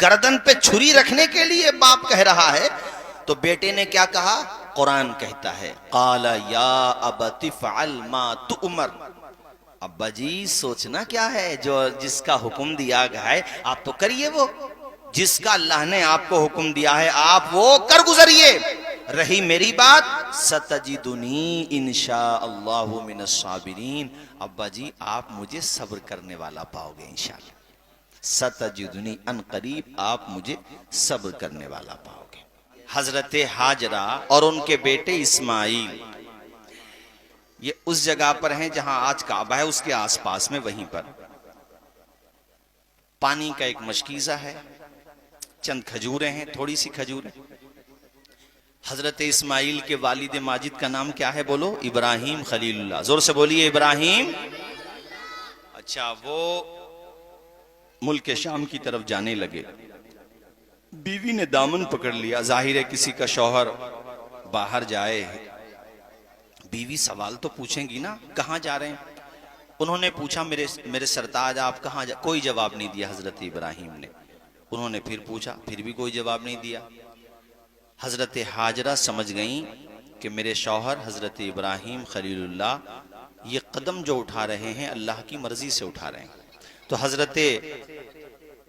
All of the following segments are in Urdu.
گردن پہ چھری رکھنے کے لیے باپ کہہ رہا ہے. تو بیٹے نے کیا کہا؟ قرآن کہتا ہے قال یا ابت افعل ما تؤمر. ابا جی سوچنا کیا ہے، جو جس کا حکم دیا گیا ہے آپ تو کریے، وہ جس کا اللہ نے آپ کو حکم دیا ہے آپ وہ کر گزریے. رہی میری بات ستجدنی انشاء اللہ من الصابرین. ابا جی آپ مجھے صبر کرنے والا پاؤ گے انشاءاللہ. ستجدنی ان قریب آپ مجھے صبر کرنے والا پاؤ گے. حضرت ہاجرہ اور ان کے بیٹے اسماعیل یہ اس جگہ پر ہیں جہاں آج کعبہ ہے، اس کے آس پاس میں وہیں پر پانی کا ایک مشکیزہ ہے، چند کھجوریں ہیں، تھوڑی سی کھجوریں. حضرت اسماعیل کے والد ماجد کا نام کیا ہے؟ بولو. ابراہیم خلیل اللہ. زور سے بولیے ابراہیم. اچھا، وہ ملک شام کی طرف جانے لگے. بیوی نے دامن پکڑ لیا. ظاہر ہے کسی کا شوہر باہر جائے، بیوی سوال تو پوچھیں گی نا کہاں جا رہے ہیں. انہوں نے پوچھا میرے سرتاج آپ کہاں جا؟ کوئی جواب نہیں دیا حضرت ابراہیم نے. انہوں نے پھر پوچھا، پھر بھی کوئی جواب نہیں دیا. حضرت ہاجرہ سمجھ گئیں کہ میرے شوہر حضرت ابراہیم خلیل اللہ یہ قدم جو اٹھا رہے ہیں اللہ کی مرضی سے اٹھا رہے ہیں. تو حضرت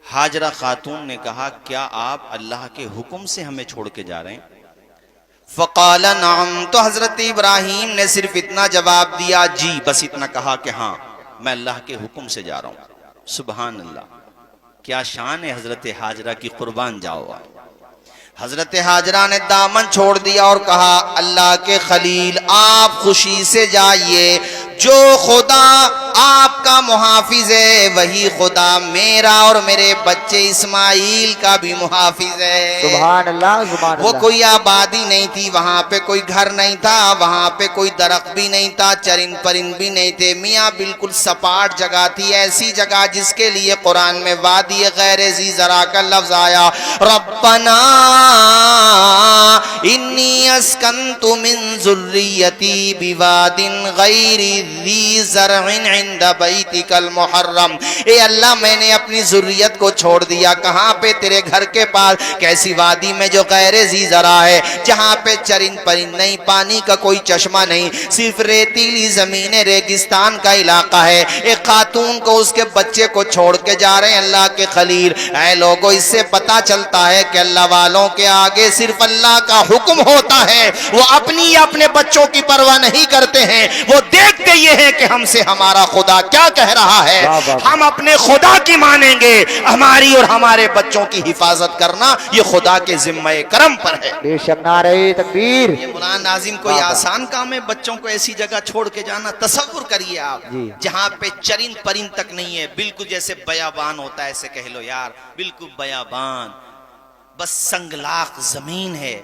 ہاجرہ خاتون نے کہا کیا آپ اللہ کے حکم سے ہمیں چھوڑ کے جا رہے ہیں؟ فقال نعم. تو حضرت ابراہیم نے صرف اتنا جواب دیا جی، بس اتنا کہا کہ ہاں میں اللہ کے حکم سے جا رہا ہوں. سبحان اللہ، کیا شان ہے حضرت ہاجرہ کی، قربان جاؤ. حضرت ہاجرہ نے دامن چھوڑ دیا اور کہا اللہ کے خلیل آپ خوشی سے جائیے، جو خدا آپ کا محافظ ہے وہی خدا میرا اور میرے بچے اسماعیل کا بھی محافظ ہے. سبحان اللہ سبحان اللہ. وہ کوئی آبادی نہیں تھی، وہاں پہ کوئی گھر نہیں تھا، وہاں پہ کوئی درخت بھی نہیں تھا، چرند پرند بھی نہیں تھے. میاں بالکل سپاٹ جگہ تھی، ایسی جگہ جس کے لیے قرآن میں وادی غیر ذی زرع کا لفظ آیا. ربنا انی اسکنت من ذریتی بواد غیر ذی زرع عند بیتک المحرم. اے اللہ میں نے اپنی ذریت کو چھوڑ دیا کہاں پہ؟ تیرے گھر کے پاس کیسی وادی میں جو غیر ذی زرع ہے، جہاں پہ چرند پرند نہیں، پانی کا کوئی چشمہ نہیں، صرف ریتیلی زمین ریگستان کا علاقہ ہے. ایک خاتون کو اس کے بچے کو چھوڑ کے جا رہے ہیں اللہ کے خلیل. اے لوگو اس سے پتا چلتا ہے کہ اللہ والوں کے آگے صرف اللہ کا حکم ہوتا ہے، وہ اپنی یا اپنے بچوں کی پرواہ نہیں کرتے ہیں. وہ دیکھتے یہ ہیں کہ ہم سے ہمارا خدا کیا کہہ رہا ہے. ہم اپنے خدا کی مانیں گے، ہماری اور ہمارے بچوں کی حفاظت کرنا یہ خدا کے ذمہ کرم پر ہے. بے شک نعرہ تکبیر. یہ مولانا ناظم کوئی آسان کام ہے بچوں کو ایسی جگہ چھوڑ کے جانا؟ تصور کریے آپ جہاں پہ چرند پرند تک نہیں ہے، بالکل جیسے بیابان ہوتا ہے ایسے کہہ لو یار، بالکل بیابان، بس سنگلاخ زمین ہے،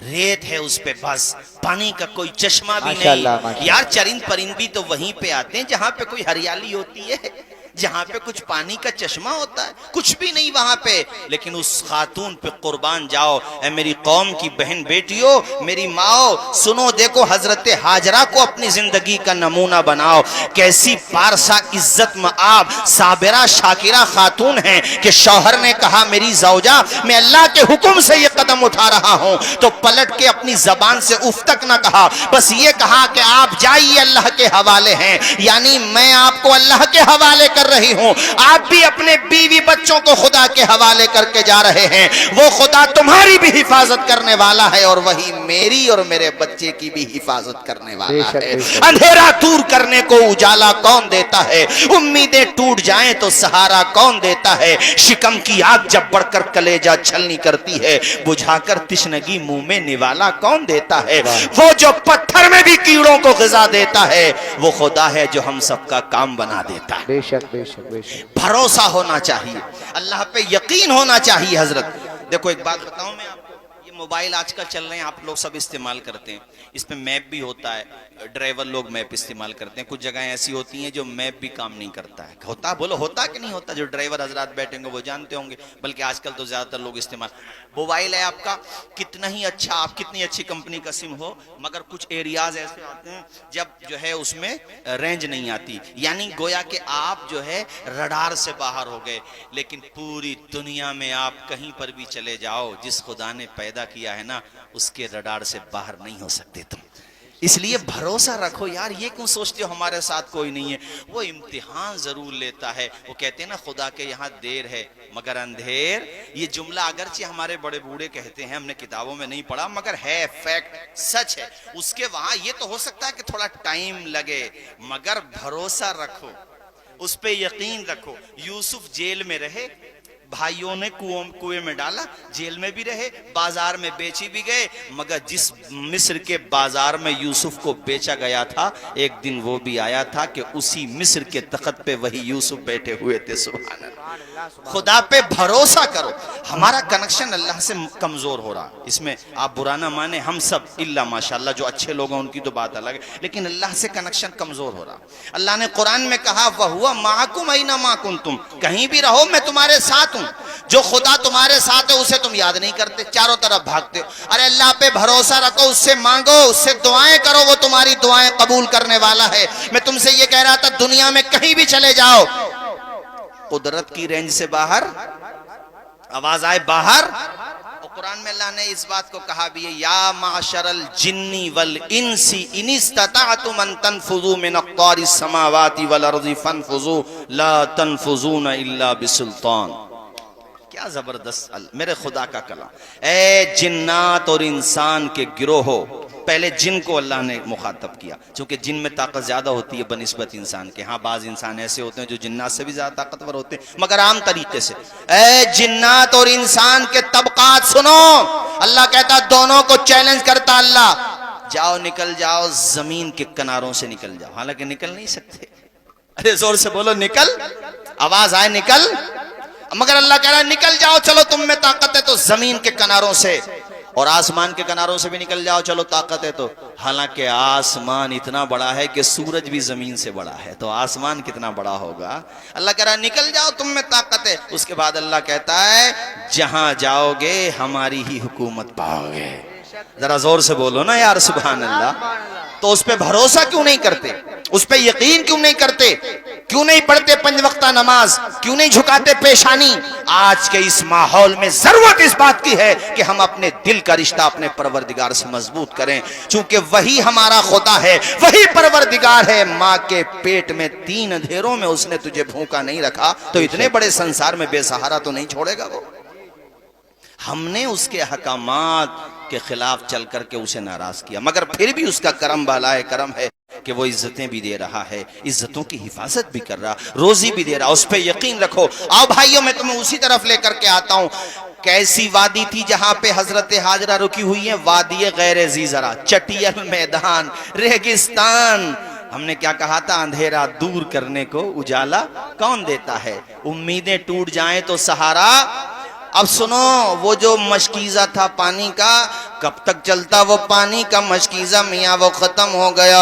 ریت ہے اس پہ، بس پانی کا کوئی چشمہ بھی نہیں. یار چرند پرند بھی تو وہیں پہ آتے ہیں جہاں پہ کوئی ہریالی ہوتی ہے، جہاں پہ کچھ پانی کا چشمہ ہوتا ہے، کچھ بھی نہیں وہاں پہ. لیکن اس خاتون پہ قربان جاؤ. اے میری قوم کی بہن بیٹیوں، میری ماؤ سنو، دیکھو حضرت ہاجرہ کو اپنی زندگی کا نمونہ بناؤ. کیسی پارسا عزت مآب صابرہ شاکرہ خاتون ہیں کہ شوہر نے کہا میری زوجہ میں اللہ کے حکم سے یہ قدم اٹھا رہا ہوں، تو پلٹ کے اپنی زبان سے اف تک نہ کہا، بس یہ کہا کہ آپ جائیے اللہ کے حوالے ہیں. یعنی میں آپ کو اللہ کے حوالے کر رہی ہوں، آپ بھی اپنے بیوی بچوں کو خدا کے حوالے کر کے جا رہے ہیں. وہ خدا تمہاری بھی حفاظت کرنے والا ہے اور وہی میری اور میرے بچے کی بھی حفاظت کرنے والا ہے. اندھیرا دور کرنے کو اجالا کون دیتا ہے؟ امیدیں ٹوٹ جائیں تو سہارا کون دیتا ہے؟ شکم کی آگ جب بڑھ کر کلیجہ چھلنی کرتی ہے، بجھا کر تشنگی منہ میں نوالا کون دیتا ہے؟ وہ جو پتھر میں بھی کیڑوں کو غذا دیتا ہے وہ خدا ہے جو ہم سب کا کام بنا دیتا ہے. بے شک بے شک بے شک. بھروسہ ہونا چاہیے، اللہ پہ یقین ہونا چاہیے. حضرت دیکھو ایک بات بتاؤں میں آپ کو، یہ موبائل آج کل چل رہے ہیں آپ لوگ سب استعمال کرتے ہیں, اس میں میپ بھی ہوتا ہے, ڈرائیور لوگ میپ استعمال کرتے ہیں, کچھ جگہیں ایسی ہوتی ہیں جو میپ بھی کام نہیں کرتا ہے. ہوتا بولو ہوتا کہ نہیں ہوتا؟ جو ڈرائیور حضرات بیٹھیں گے وہ جانتے ہوں گے, بلکہ آج کل تو زیادہ تر لوگ استعمال. موبائل ہے آپ کا کتنا ہی اچھا, آپ کتنی اچھی کمپنی کا سم ہو, مگر کچھ ایریاز ایسے آتے ہیں جب جو ہے اس میں رینج نہیں آتی, یعنی گویا کہ آپ جو ہے رڈار سے باہر ہو گئے. لیکن پوری دنیا میں آپ کہیں پر بھی چلے جاؤ, جس خدا نے پیدا کیا ہے نا اس کے رڈار سے باہر نہیں ہو سکتے تم. اس لیے بھروسہ رکھو یار, یہ کیوں سوچتے ہو ہمارے ساتھ کوئی نہیں ہے؟ وہ امتحان ضرور لیتا ہے. وہ کہتے ہیں نا خدا کے یہاں دیر ہے مگر اندھیر, یہ جملہ اگرچہ ہمارے بڑے بوڑھے کہتے ہیں, ہم نے کتابوں میں نہیں پڑھا, مگر ہے فیکٹ, سچ ہے. اس کے وہاں یہ تو ہو سکتا ہے کہ تھوڑا ٹائم لگے, مگر بھروسہ رکھو, اس پہ یقین رکھو. یوسف جیل میں رہے, بھائیوں نے کنویں میں ڈالا, جیل میں بھی رہے, بازار میں بیچی بھی گئے, مگر جس مصر کے بازار میں یوسف کو بیچا گیا تھا, ایک دن وہ بھی آیا تھا کہ اسی مصر کے تخت پہ وہی یوسف بیٹھے ہوئے تھے. سبحان اللہ. خدا پہ بھروسہ کرو. ہمارا کنیکشن اللہ سے کمزور ہو رہا, اس میں آپ برا نہ مانیں, ہم سب اللہ ماشاءاللہ جو اچھے لوگ ہیں ان کی تو بات الگ ہے, لیکن اللہ سے کنیکشن کمزور ہو رہا. اللہ نے قرآن میں کہا وَهُوَ مَعَكُمْ أَيْنَمَا كُنْتُمْ, کہیں بھی رہو میں تمہارے ساتھ ہوں. جو خدا تمہارے ساتھ ہے اسے تم یاد نہیں کرتے, چاروں طرف بھاگتے ہو. ارے اللہ پہ بھروسہ رکھو, اس سے مانگو, اس سے دعائیں کرو, وہ تمہاری دعائیں قبول کرنے والا ہے. میں تم سے یہ کہہ رہا تھا, دنیا میں کہیں بھی چلے جاؤ, قدرت کی رینج سے باہر آواز آئے باہر. اور قرآن میں اللہ نے اس بات کو کہا بھی ہے, یا معشر الجن والانس ان استطعتم ان تنفذوا من اقطار السماوات والارض فانفذوا لا تنفذون الا بسلطان. کیا زبردست میرے خدا کا کلام. اے جنات اور انسان کے گروہو, پہلے جن کو اللہ نے مخاطب کیا, چونکہ جن میں طاقت زیادہ ہوتی ہے بنسبت انسان کے. ہاں بعض انسان ایسے ہوتے ہیں جو جنات سے بھی زیادہ طاقتور ہوتے ہیں, مگر عام طریقے سے. اے جنات اور انسان کے طبقات سنو, اللہ کہتا دونوں کو چیلنج کرتا اللہ, جاؤ نکل جاؤ زمین کے کناروں سے نکل جاؤ. حالانکہ نکل نہیں سکتے. ارے زور سے بولو نکل, آواز آئے نکل, مگر اللہ کہہ رہا ہے نکل جاؤ, چلو تم میں طاقت ہے تو زمین کے کناروں سے, اور آسمان کے کناروں سے بھی نکل جاؤ, چلو طاقت ہے تو. حالانکہ آسمان اتنا بڑا ہے کہ سورج بھی زمین سے بڑا ہے, تو آسمان کتنا بڑا ہوگا. اللہ کہہ رہا ہے نکل جاؤ تم میں طاقت ہے. اس کے بعد اللہ کہتا ہے جہاں جاؤ گے ہماری ہی حکومت پاؤ گے. ذرا زور سے بولو نا یار سبحان اللہ. تو اس پہ بھروسہ کیوں نہیں کرتے, اس پہ یقین کیوں نہیں کرتے, کیوں نہیں پڑھتے 5 وقتہ نماز, کیوں نہیں جھکاتے پیشانی؟ آج کے اس ماحول میں ضرورت اس بات کی ہے کہ ہم اپنے دل کا رشتہ اپنے پروردگار سے مضبوط کریں, چونکہ وہی ہمارا خدا ہے, وہی پروردگار ہے. ماں کے پیٹ میں 3 اندھیروں میں اس نے تجھے بھوکا نہیں رکھا, تو اتنے بڑے سنسار میں بے سہارا تو نہیں چھوڑے گا وہ. ہم نے اس کے احکامات کے خلاف چل کر کے اسے ناراض کیا, مگر پھر بھی اس کا کرم بالائے کرم ہے کہ وہ عزتیں بھی دے رہا ہے, عزتوں کی حفاظت بھی کر رہا, روزی بھی دے رہا. اس پہ یقین رکھو. آؤ بھائیوں میں تمہیں اسی طرف لے کر کے آتا ہوں. کیسی وادی تھی جہاں پہ حضرت ہاجرہ رکی ہوئی ہیں؟ وادی غیر ذی زرع, چٹیل میدان, ریگستان. ہم نے کیا کہا تھا, اندھیرا دور کرنے کو اجالا کون دیتا ہے, امیدیں ٹوٹ جائیں تو سہارا. اب سنو, وہ جو مشکیزہ تھا پانی کا, کب تک چلتا وہ پانی کا مشکیزہ میاں, وہ ختم ہو گیا.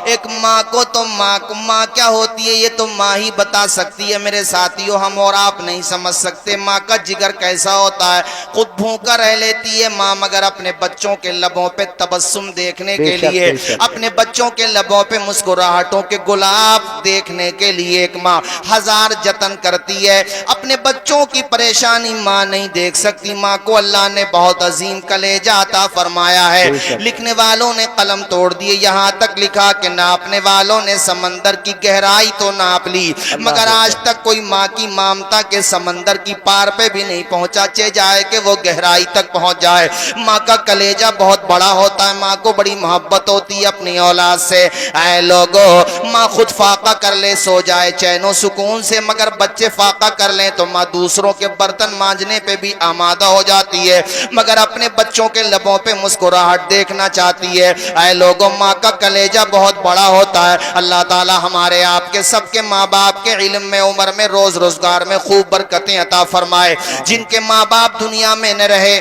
ایک ماں کو تو ماں کیا ہوتی ہے یہ تو ماں ہی بتا سکتی ہے میرے ساتھیوں, ہم اور آپ نہیں سمجھ سکتے. ماں کا جگر کیسا ہوتا ہے, خود بھوکا رہ لیتی ہے ماں, مگر اپنے بچوں کے لبوں پہ تبسم دیکھنے کے لیے, اپنے بچوں کے لبوں پہ مسکراہٹوں کے گلاب دیکھنے کے لیے ایک ماں ہزار جتن کرتی ہے. اپنے بچوں کی پریشانی ماں نہیں دیکھ سکتی. ماں کو اللہ نے بہت عظیم کلیجہ عطا فرمایا ہے. لکھنے والوں نے قلم توڑ دیے, یہاں تک لکھا کہ ناپنے والوں نے سمندر کی گہرائی تو ناپ لی, مگر آج تک کوئی ماں کی مامتا کے سمندر کی پار پہ بھی نہیں پہنچا, چاہے جائے کہ وہ گہرائی تک پہنچ جائے. ماں کا کلیجہ بہت بڑا ہوتا ہے, ماں کو بڑی محبت ہوتی ہے اپنی اولاد سے. اے لوگو, ماں خود فاقہ کر لے سو جائے چین و سکون سے, مگر بچے فاقہ کر لیں تو ماں دوسروں کے برتن مانجنے پہ بھی آمادہ ہو جاتی ہے, مگر اپنے بچوں کے لبوں پہ مسکراہٹ دیکھنا چاہتی ہے. اے لوگوں, ماں کا کلیجہ بہت بڑا ہوتا ہے. اللہ تعالی ہمارے آپ کے سب کے ماں باپ کے علم میں, عمر میں, روز روزگار میں خوب برکتیں عطا فرمائے. جن کے ماں باپ دنیا میں نہ رہے,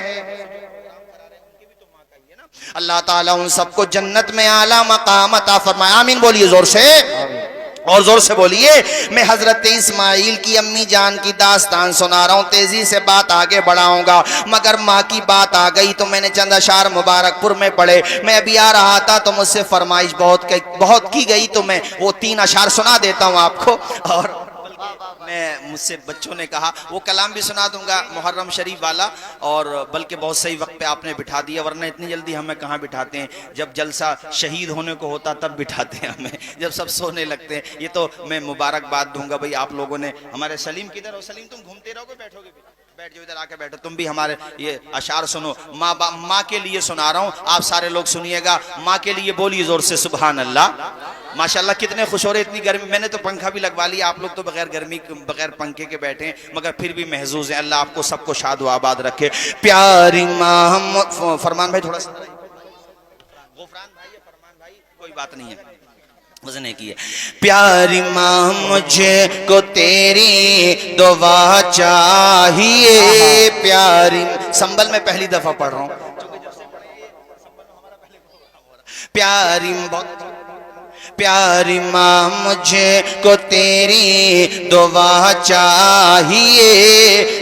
اللہ تعالیٰ ان سب کو جنت میں اعلیٰ مقام عطا فرمائے، آمین بولیے زور سے، اور زور سے بولیے۔ میں حضرت اسماعیل کی امی جان کی داستان سنا رہا ہوں، تیزی سے بات آگے بڑھاؤں گا، مگر ماں کی بات آ گئی تو میں نے چند اشعار مبارکپور میں پڑھے۔ میں ابھی آ رہا تھا تو مجھ سے فرمائش بہت کی گئی، تو میں وہ 3 اشعار سنا دیتا ہوں آپ کو، اور مجھ سے بچوں نے کہا وہ کلام بھی سنا دوں گا محرم شریف والا، اور بلکہ بہت صحیح وقت پہ آپ نے بٹھا دیا، ورنہ اتنی جلدی ہمیں کہاں بٹھاتے ہیں، جب جلسہ شہید ہونے کو ہوتا تب بٹھاتے ہیں ہمیں، جب سب سونے لگتے ہیں۔ یہ تو میں مبارکباد دوں گا بھائی، آپ لوگوں نے ہمارے سلیم کدھر ہو؟ سلیم تم گھومتے رہو گے، بیٹھو گے؟ بیٹھ جاؤ، ادھر آ کے بیٹھو، تم بھی ہمارے یہ اشعار سنو۔ ماں کے لیے سنا رہا ہوں، آپ سارے لوگ سنیے گا، ماں کے لیے بولیے زور سے سبحان اللہ۔ ماشاءاللہ کتنے خوش ہو رہے، اتنی گرمی، میں نے تو پنکھا بھی لگوا لیا، آپ لوگ تو بغیر گرمی بغیر پنکھے کے بیٹھے ہیں، مگر پھر بھی محظوظ ہیں۔ اللہ آپ کو سب کو شاد و آباد رکھے۔ پیاری ماں، فرمان بھائی تھوڑا سا، غفران بھائی یا فرمان بھائی، کوئی بات نہیں ہے، وزن ایک ہی ہے۔ پیاری ماں مجھے کو تیری دعا چاہیے، پیاری سنبل میں پہلی دفعہ پڑھ رہا ہوں، پیاری پیاری ماں مجھے کو تیری دعا چاہیے،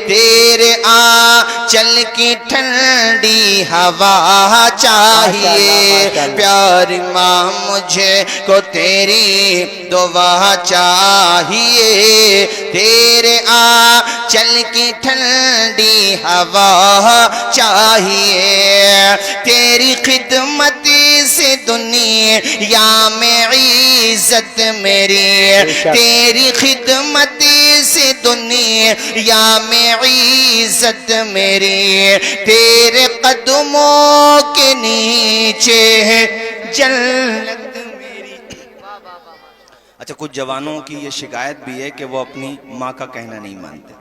تیرے آنچل کی ٹھنڈی ہوا چاہیے، پیاری ماں مجھے کو تیری دعا چاہیے، تیرے آنچل کی ٹھنڈی ہوا چاہیے، تیری خدمت سے دنیا میں عزت میری، تیری خدمت سے دنیا میں عزت میری، تیرے قدموں کے نیچے ہے جنت میری۔ اچھا، کچھ جوانوں کی یہ شکایت بھی ہے کہ وہ اپنی ماں کا کہنا نہیں مانتے،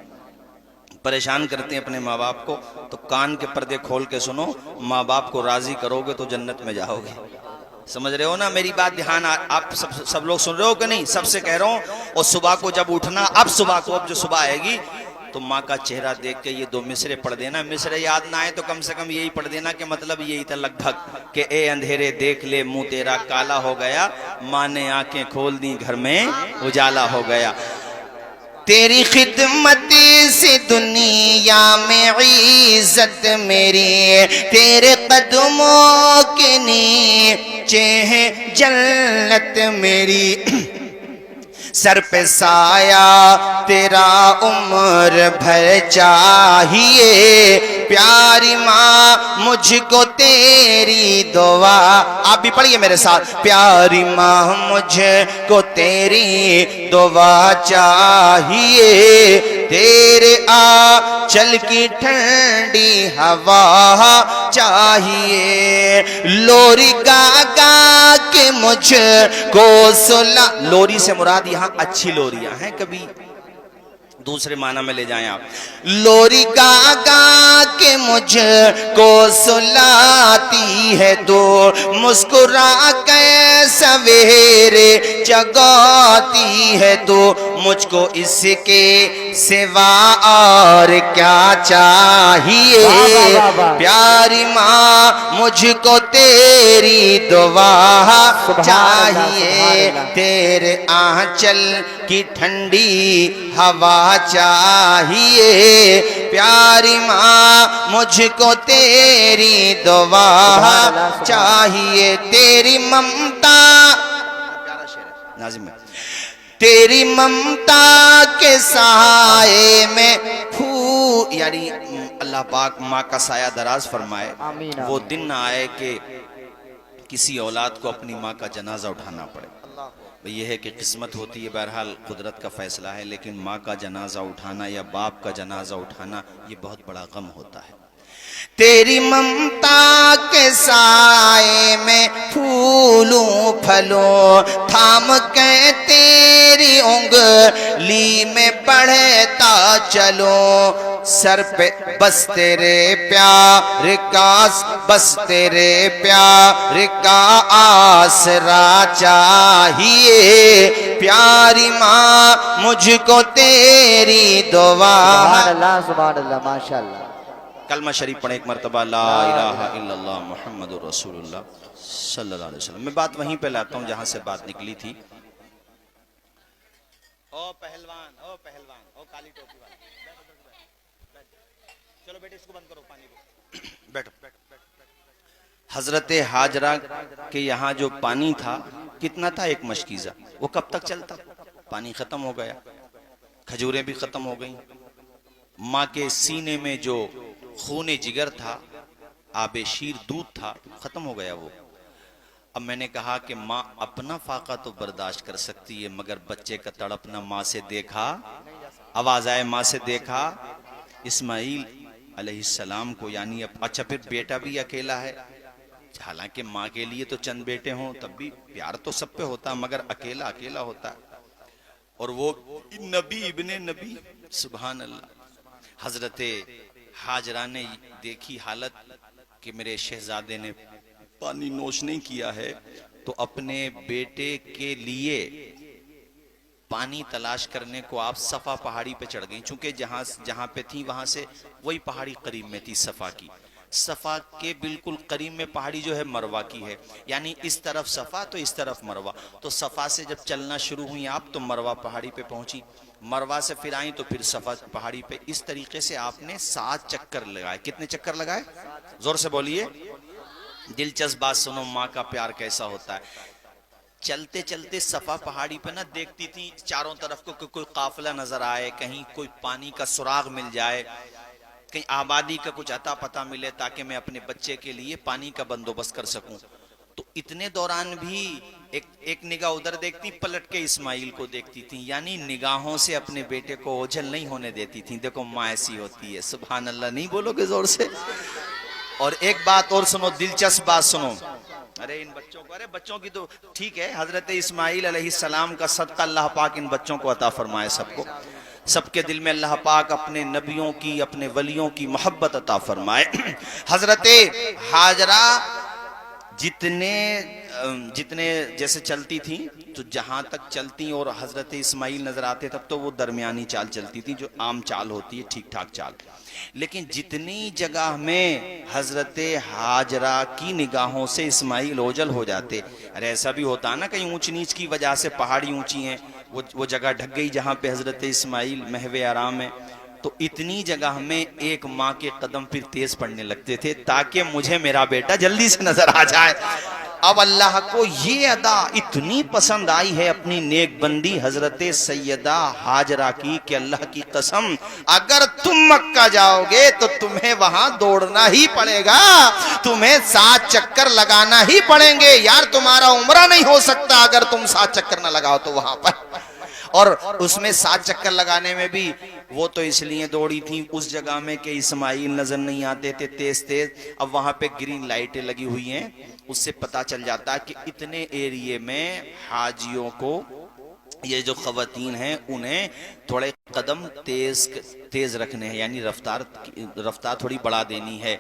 پریشان کرتے ہیں اپنے ماں باپ کو، تو کان کے پردے کھول کے سنو، ماں باپ کو راضی کرو گے تو جنت میں جاؤ گے۔ سمجھ رہے ہو نا میری بات؟ دھیان، آپ سب لوگ سن رہے ہو کہ نہیں؟ سب سے کہہ رہا ہوں، اور صبح کو جب اٹھنا، اب صبح کو، اب جو صبح آئے گی تو ماں کا چہرہ دیکھ کے یہ 2 مصرے پڑھ دینا، مصرے یاد نہ آئے تو کم سے کم یہی پڑھ دینا کہ مطلب یہی تھا لگ بھگ کہ اے اندھیرے دیکھ لے منہ تیرا کالا ہو گیا، ماں نے آنکھیں کھول دی گھر میں اجالا ہو گیا، تیری خدمت سے دنیا میں عزت میری، تیرے قدموں کے نیچے ہے جنت میری، سر پہ سایہ تیرا عمر بھر چاہیے، پیاری ماں مجھ کو تیری دعا، آپ بھی پڑھیے میرے ساتھ، پیاری ماں مجھ کو تیری دعا چاہیے، تیرے آنچل کی ٹھنڈی ہوا چاہیے، لوری گا گا کے مجھ کو سلا، لوری سے مراد یہاں اچھی لوریاں ہیں، کبھی دوسرے معنی میں لے جائیں آپ، لوری گا گا کے مجھ کو سلاتی ہے تو، مسکرا کے سویرے جگاتی ہے تو، مجھ کو اس کے سوا اور کیا چاہیے، پیاری ماں مجھ کو تیری دعا چاہیے، تیرے آنچل کی ٹھنڈی ہوا چاہیے، پیاری ماں مجھ کو تیری دعا چاہیے، تیری ممتا، پیارا شعر ہے ناظم ہے، تیری ممتا کے سائے میں یعنی اللہ پاک ماں کا سایہ دراز فرمائے، وہ دن نہ آئے کہ کسی اولاد کو اپنی ماں کا جنازہ اٹھانا پڑے۔ یہ ہے کہ قسمت ہوتی ہے، بہرحال قدرت کا فیصلہ ہے، لیکن ماں کا جنازہ اٹھانا یا باپ کا جنازہ اٹھانا یہ بہت بڑا غم ہوتا ہے۔ تیری ممتا کے سائے میں پھولوں پھلوں، تھام کے تیری انگلی میں بڑھتا چلوں، سر پہ بس تیرے پیار کا، بس تیرے پیار کا آسرا چاہیے، پیاری ماں مجھ کو تیری دعا، سبحان اللہ ماشاءاللہ، کلمہ شریف پڑھیں ایک مرتبہ، لا الہ الا اللہ محمد رسول اللہ صلی اللہ علیہ وسلم۔ میں بات وہیں پہ لاتا ہوں جہاں سے بات نکلی تھی۔ او پہلوان، او پہلوان، او کالی ٹوپی والا، چلو بیٹے اس کو بند کرو، پانی کو بیٹھو۔ حضرت حاجرہ کے یہاں جو پانی تھا کتنا تھا؟ ایک مشکیزہ۔ وہ کب تک چلتا؟ پانی ختم ہو گیا، کھجوریں بھی ختم ہو گئیں، ماں کے سینے میں جو خون جگر تھا، آب شیر دودھ تھا، ختم ہو گیا وہ۔ اب میں نے کہا کہ ماں اپنا فاقہ تو برداشت کر سکتی ہے، مگر بچے کا تڑپنا ماں سے دیکھا، آواز آئے ماں سے دیکھا۔ اسماعیل علیہ السلام کو یعنی اچھا پھر بیٹا بھی اکیلا ہے، حالانکہ ماں کے لیے تو چند بیٹے ہوں تب بھی پیار تو سب پہ ہوتا، مگر اکیلا اکیلا ہوتا ہے، اور وہ نبی ابن نبی، سبحان اللہ۔ حضرت حاجرہ نے دیکھی حالت کہ میرے شہزادے نے پانی نوش نہیں کیا ہے، تو اپنے بیٹے کے لیے پانی تلاش کرنے کو آپ صفا پہاڑی پہ چڑھ گئیں، چونکہ جہاں پہ تھی وہاں سے وہی پہاڑی قریب میں تھی صفا کی۔ صفا کے بالکل قریب میں پہاڑی جو ہے مروہ کی ہے، یعنی اس طرف صفا تو اس طرف مروہ، تو صفا سے جب چلنا شروع ہوئی آپ تو مروہ پہاڑی پہ پہنچی، مروہ سے پھر آئیں تو پھر صفا پہاڑی پہ۔ اس طریقے سے آپ نے 7 چکر لگائے۔ کتنے چکر لگائے؟ زور سے بولیے۔ دلچسپ بات سنو، ماں کا پیار کیسا ہوتا ہے۔ چلتے چلتے صفا پہاڑی پہ نہ دیکھتی تھی چاروں طرف کو کہ کوئی قافلہ نظر آئے، کہیں کوئی پانی کا سراغ مل جائے، کہیں آبادی کا کچھ عطا پتہ ملے تاکہ میں اپنے بچے کے لیے پانی کا بندوبست کر سکوں۔ تو اتنے دوران بھی ایک نگاہ ادھر دیکھتی، پلٹ کے اسماعیل کو دیکھتی تھی، یعنی نگاہوں سے اپنے بیٹے کو اوجھل نہیں ہونے دیتی تھی۔ دیکھو ماں ایسی ہوتی ہے، سبحان اللہ، نہیں بولو گے زور سے؟ اور ایک بات اور سنو، دلچسپ بات سنو۔ ارے ان بچوں کو، ارے بچوں کی تو ٹھیک ہے، حضرت اسماعیل علیہ السلام کا صدقہ اللہ پاک ان بچوں کو عطا فرمائے، سب کو، سب کے دل میں اللہ پاک اپنے نبیوں کی، اپنے ولیوں کی محبت عطا فرمائے۔ حضرت حاجرہ جتنے جیسے چلتی تھیں تو جہاں تک چلتی اور حضرت اسماعیل نظر آتے تب تو وہ درمیانی چال چلتی تھی، جو عام چال ہوتی ہے، ٹھیک ٹھاک چال۔ لیکن جتنی جگہ میں حضرت حاجرہ کی نگاہوں سے اسماعیل اوجھل ہو جاتے، ارے ایسا بھی ہوتا نا کہیں اونچ نیچ کی وجہ سے پہاڑی اونچی ہیں، وہ جگہ ڈھک گئی جہاں پہ حضرت اسماعیل محو آرام ہے، تو اتنی جگہ میں ایک ماں کے قدم پھر تیز پڑنے لگتے تھے تاکہ مجھے میرا بیٹا جلدی سے نظر آ جائے۔ اب اللہ کو یہ ادا اتنی پسند آئی ہے اپنی نیک بندی حضرت سیدہ حاجرہ کی کہ اللہ کی قسم اگر تم مکہ جاؤ گے تو تمہیں وہاں دوڑنا ہی پڑے گا، تمہیں 7 چکر لگانا ہی پڑیں گے یار، تمہارا عمرہ نہیں ہو سکتا اگر تم 7 چکر نہ لگاؤ تو وہاں پر۔ اور اس میں 7 چکر لگانے میں بھی وہ تو اس لیے دوڑی تھی اس جگہ میں کہ اسماعیل نظر نہیں آتے تھے تیز تیز۔ اب وہاں پہ گرین لائٹیں لگی ہوئی ہیں، اس سے پتا چل جاتا کہ اتنے ایریے میں حاجیوں کو، یہ جو خواتین ہیں انہیں تھوڑے قدم تیز رکھنے ہیں، یعنی رفتار تھوڑی بڑھا دینی ہے۔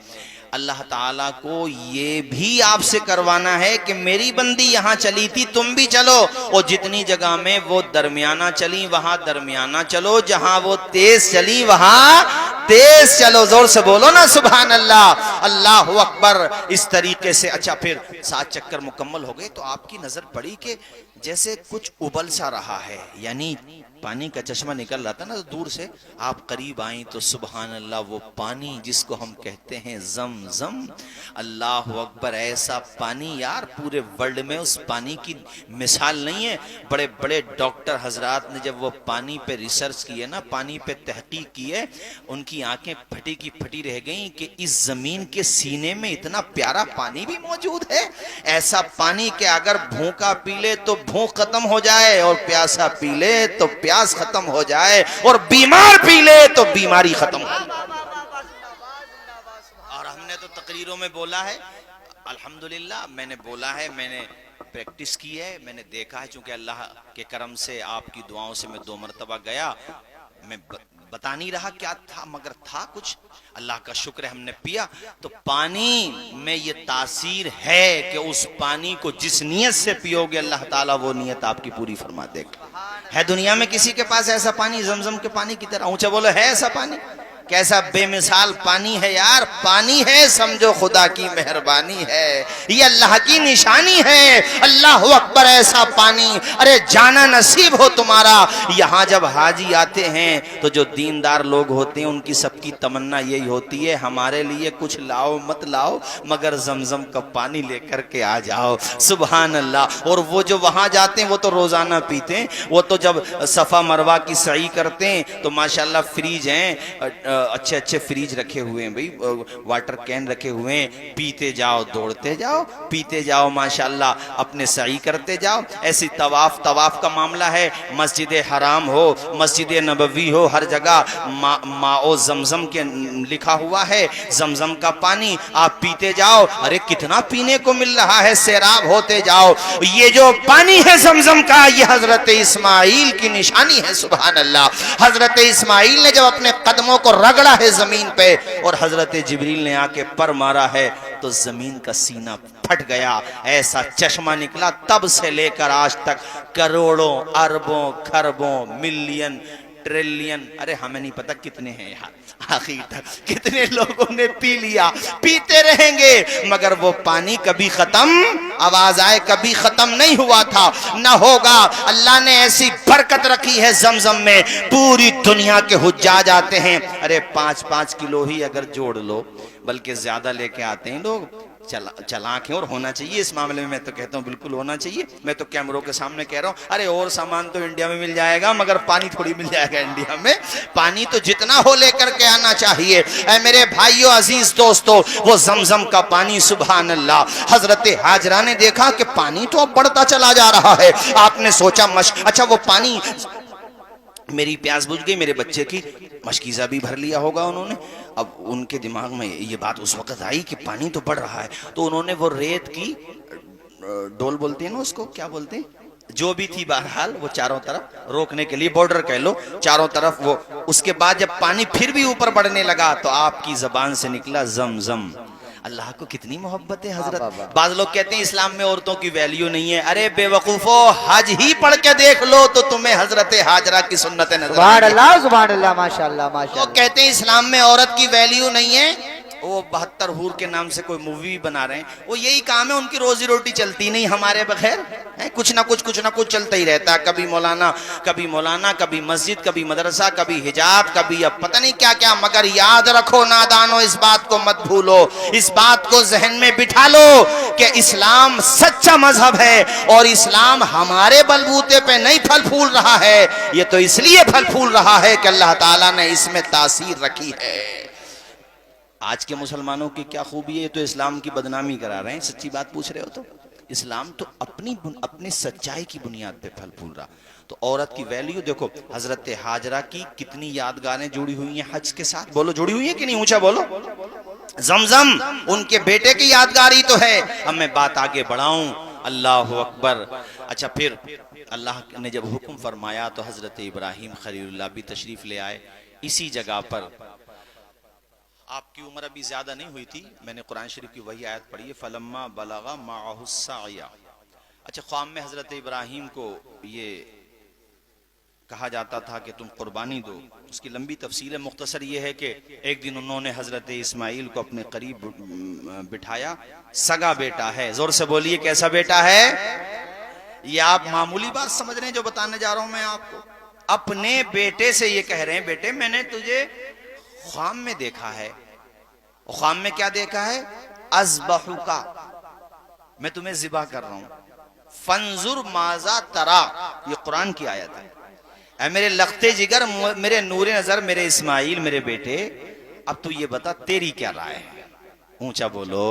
اللہ تعالیٰ کو یہ بھی آپ سے کروانا ہے کہ میری بندی یہاں چلی تھی تم بھی چلو، اور جتنی جگہ میں وہ درمیانہ چلی وہاں درمیانہ چلو، جہاں وہ تیز چلی وہاں تیز چلو۔ زور سے بولو نا سبحان اللہ، اللہ اکبر۔ اس طریقے سے اچھا پھر 7 چکر مکمل ہو گئے تو آپ کی نظر پڑی کہ جیسے کچھ ابل سا رہا ہے، یعنی پانی کا چشمہ نکل رہا تھا نا، دور سے آپ قریب آئیں تو سبحان اللہ وہ پانی جس کو ہم کہتے ہیں زمزم، اللہ اکبر، ایسا پانی یار پورے ورلڈ میں اس پانی کی مثال نہیں ہے۔ بڑے بڑے ڈاکٹر حضرات نے جب وہ پانی پہ ریسرچ کی ہے نا، پانی پہ تحقیق کی ہے، ان کی آنکھیں پھٹی کی پھٹی رہ گئیں کہ اس زمین کے سینے میں اتنا پیارا پانی بھی موجود ہے، ایسا پانی کہ اگر بھوکا پی لے تو بھوک ختم ہو جائے، اور پیاسا پی لے تو پیاس ختم ہو جائے، اور بیمار پی لے تو بیماری ختم ہو جائے۔ اور ہم نے تو تقریروں میں بولا ہے، الحمدللہ میں نے بولا ہے، میں نے پریکٹس کی ہے، میں نے دیکھا ہے، چونکہ اللہ کے کرم سے آپ کی دعاؤں سے میں 2 مرتبہ گیا، میں بتا نہیں رہا کیا تھا مگر تھا کچھ، اللہ کا شکر ہے ہم نے پیا۔ تو پانی میں یہ تاثیر ہے کہ اس پانی کو جس نیت سے پیو گے اللہ تعالیٰ وہ نیت آپ کی پوری فرما دے گا۔ ہے دنیا میں کسی کے پاس ایسا پانی زمزم کے پانی کی طرح؟ اونچا بولو، ہے ایسا پانی؟ کیسا بے مثال پانی ہے یار، پانی ہے سمجھو خدا کی مہربانی ہے، یہ اللہ کی نشانی ہے، اللہ اکبر ایسا پانی، ارے جانا نصیب ہو تمہارا۔ یہاں جب حاجی آتے ہیں تو جو دیندار لوگ ہوتے ہیں ان کی سب کی تمنا یہی ہوتی ہے ہمارے لیے کچھ لاؤ مت لاؤ مگر زمزم کا پانی لے کر کے آ جاؤ، سبحان اللہ۔ اور وہ جو وہاں جاتے ہیں وہ تو روزانہ پیتے ہیں، وہ تو جب صفا مروہ کی سعی کرتے ہیں تو ماشاءاللہ فریج ہیں، اچھے اچھے فریج رکھے ہوئے ہیں بھئی، واٹر کین رکھے ہوئے ہیں، پیتے جاؤ دوڑتے جاؤ، پیتے جاؤ ماشاءاللہ اپنے سعی کرتے جاؤ۔ ایسی طواف کا معاملہ ہے، مسجد حرام ہو مسجد نبوی ہو ہر جگہ ماء زمزم کے لکھا ہوا ہے، زمزم کا پانی آپ پیتے جاؤ، ارے کتنا پینے کو مل رہا ہے، سیراب ہوتے جاؤ۔ یہ جو پانی ہے زمزم کا یہ حضرت اسماعیل کی نشانی ہے، سبحان اللہ۔ حضرت اسماعیل نے جب اپنے قدموں کو رگڑا ہے زمین پہ اور حضرت جبریل نے آ کے پر مارا ہے تو زمین کا سینہ پھٹ گیا، ایسا چشمہ نکلا، تب سے لے کر آج تک کروڑوں اربوں کھربوں ملین ٹریلین، ارے ہمیں نہیں پتا کتنے ہیں یار، آخر تک کتنے لوگوں نے پی لیا، پیتے رہیں گے مگر وہ پانی کبھی ختم، آواز آئے کبھی ختم نہیں ہوا تھا، نہ ہوگا۔ اللہ نے ایسی برکت رکھی ہے زمزم میں، پوری دنیا کے حجاج آتے ہیں، ارے 5-5 کلو ہی اگر جوڑ لو، بلکہ زیادہ لے کے آتے ہیں لوگ، چلاک ہیں اور ہونا چاہیے اس معاملے میں، میں تو کہتا ہوں بالکل ہونا چاہیے۔ میں تو کیمروں کے سامنے کہہ رہا ہوں ارے اور سامان تو انڈیا میں مل جائے گا مگر پانی تھوڑی مل جائے گا انڈیا میں، پانی تو جتنا ہو لے کر کے آنا چاہیے۔ اے میرے بھائیو عزیز دوستو، وہ زمزم کا پانی سبحان اللہ، حضرت حاجرہ نے دیکھا کہ پانی تو اب بڑھتا چلا جا رہا ہے، آپ نے سوچا اچھا وہ پانی، میری پیاس بجھ گئی، میرے بچے کی مشکیزہ بھی بھر لیا ہوگا انہوں نے، اب ان کے دماغ میں یہ بات اس وقت آئی کہ پانی تو بڑھ رہا ہے، تو انہوں نے وہ ریت کی ڈول بولتے ہیں نا اس کو، کیا بولتے ہیں، جو بھی تھی بہرحال وہ چاروں طرف روکنے کے لیے، بارڈر کہہ لو چاروں طرف وہ، اس کے بعد جب پانی پھر بھی اوپر بڑھنے لگا تو آپ کی زبان سے نکلا زمزم۔ اللہ کو کتنی محبت ہے حضرت۔ بعض لوگ کہتے ہیں اسلام میں عورتوں کی ویلیو نہیں ہے، ارے بے وقوفو حج ہی پڑھ کے دیکھ لو تو تمہیں حضرت حاجرہ کی سنتیں نظر سبحان اللہ ماشاءاللہ ماشاءاللہ۔ وہ کہتے ہیں اسلام میں عورت کی ویلیو نہیں ہے، وہ 72 حور کے نام سے کوئی مووی بنا رہے ہیں، وہ یہی کام ہے، ان کی روزی روٹی چلتی نہیں ہمارے بغیر، کچھ نہ کچھ چلتا ہی رہتا ہے، کبھی مولانا کبھی مسجد کبھی مدرسہ کبھی حجاب کبھی اب پتہ نہیں کیا کیا، مگر یاد رکھو نادانو، اس بات کو مت بھولو، اس بات کو ذہن میں بٹھا لو کہ اسلام سچا مذہب ہے اور اسلام ہمارے بلبوتے پہ نہیں پھل پھول رہا ہے، یہ تو اس لیے پھل پھول رہا ہے کہ اللہ تعالیٰ نے اس میں تاثیر رکھی ہے۔ آج کے مسلمانوں کی کیا خوبی ہے، تو اسلام کی بدنامی کرا رہے ہیں، سچی بات پوچھ رہے ہو تو اسلام تو اپنی سچائی کی بنیاد پہ پھل پھول رہا۔ تو عورت کی ویلیو دیکھو، حضرت حاجرہ کی کتنی یادگاریں جڑی ہوئی ہیں حج کے ساتھ، بولو جڑی ہوئی ہیں کہ نہیں، اونچا بولو۔ زمزم ان کے بیٹے کی یادگاری تو ہے۔ اب میں بات آگے بڑھاؤں، اللہ اکبر۔ اچھا پھر اللہ نے جب حکم فرمایا تو حضرت ابراہیم خلیل اللہ بھی تشریف لے آئے اسی جگہ پر۔ آپ کی عمر ابھی زیادہ نہیں ہوئی تھی، میں نے قرآن شریف کی وہی آیت پڑھی ہے، فَلَمَّا بَلَغَ مَعَهُ السَّعْيَ۔ اچھا خواب میں حضرت ابراہیم کو یہ کہا جاتا تھا کہ تم قربانی دو، اس کی لمبی تفصیل ہے، مختصر یہ ہے کہ ایک دن انہوں نے حضرت اسماعیل کو اپنے قریب بٹھایا، سگا بیٹا ہے، زور سے بولیے کیسا بیٹا ہے؟ یہ آپ معمولی بات سمجھ رہے ہیں جو بتانے جا رہا ہوں میں آپ کو، اپنے بیٹے سے یہ کہہ رہے ہیں بیٹے میں نے تجھے خواب میں دیکھا ہے، خواب میں کیا دیکھا ہے؟ اذبحک، میں تمہیں ذبح کر رہا ہوں، فانظر ماذا ترا، یہ قرآن کی آیت ہے۔ اے میرے لختے جگر، میرے نور نظر، میرے اسماعیل، میرے بیٹے، اب تو یہ بتا تیری کیا رائے ہے؟ اونچا بولو۔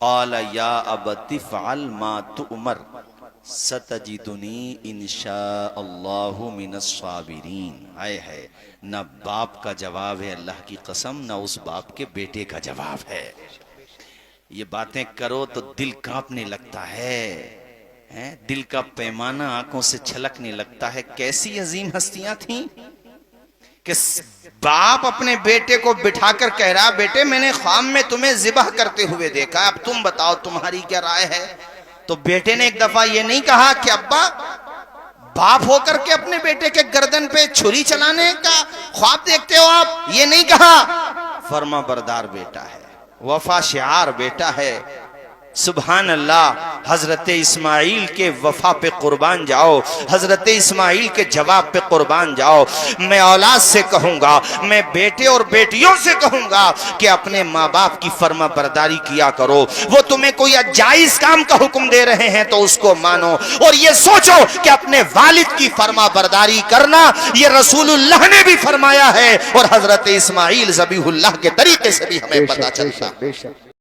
قال یا ابت فعل ما تؤمر ستجدنی انشاء اللہ من الصابرین۔ آئے ہے، نہ باپ کا جواب ہے اللہ کی قسم، نہ اس باپ کے بیٹے کا جواب ہے۔ یہ باتیں کرو تو دل کانپنے لگتا ہے، دل کا پیمانہ آنکھوں سے چھلکنے لگتا ہے۔ کیسی عظیم ہستیاں تھیں کہ باپ اپنے بیٹے کو بٹھا کر کہہ رہا بیٹے میں نے خواب میں تمہیں ذبح کرتے ہوئے دیکھا، اب تم بتاؤ تمہاری کیا رائے ہے؟ تو بیٹے نے ایک دفعہ یہ نہیں کہا کہ ابا باپ ہو کر کے اپنے بیٹے کے گردن پہ چھری چلانے کا خواب دیکھتے ہو آپ؟ یہ نہیں کہا، فرما بردار بیٹا ہے، وفا شعار بیٹا ہے۔ سبحان اللہ، حضرت اسماعیل کے وفا پہ قربان جاؤ، حضرت اسماعیل کے جواب پہ قربان جاؤ۔ میں اولاد سے کہوں گا، میں بیٹے اور بیٹیوں سے کہوں گا کہ اپنے ماں باپ کی فرما برداری کیا کرو۔ وہ تمہیں کوئی جائز کام کا حکم دے رہے ہیں تو اس کو مانو، اور یہ سوچو کہ اپنے والد کی فرما برداری کرنا یہ رسول اللہ نے بھی فرمایا ہے، اور حضرت اسماعیل ذبیح اللہ کے طریقے سے بھی ہمیں پتہ چلتا ہے۔ بے شک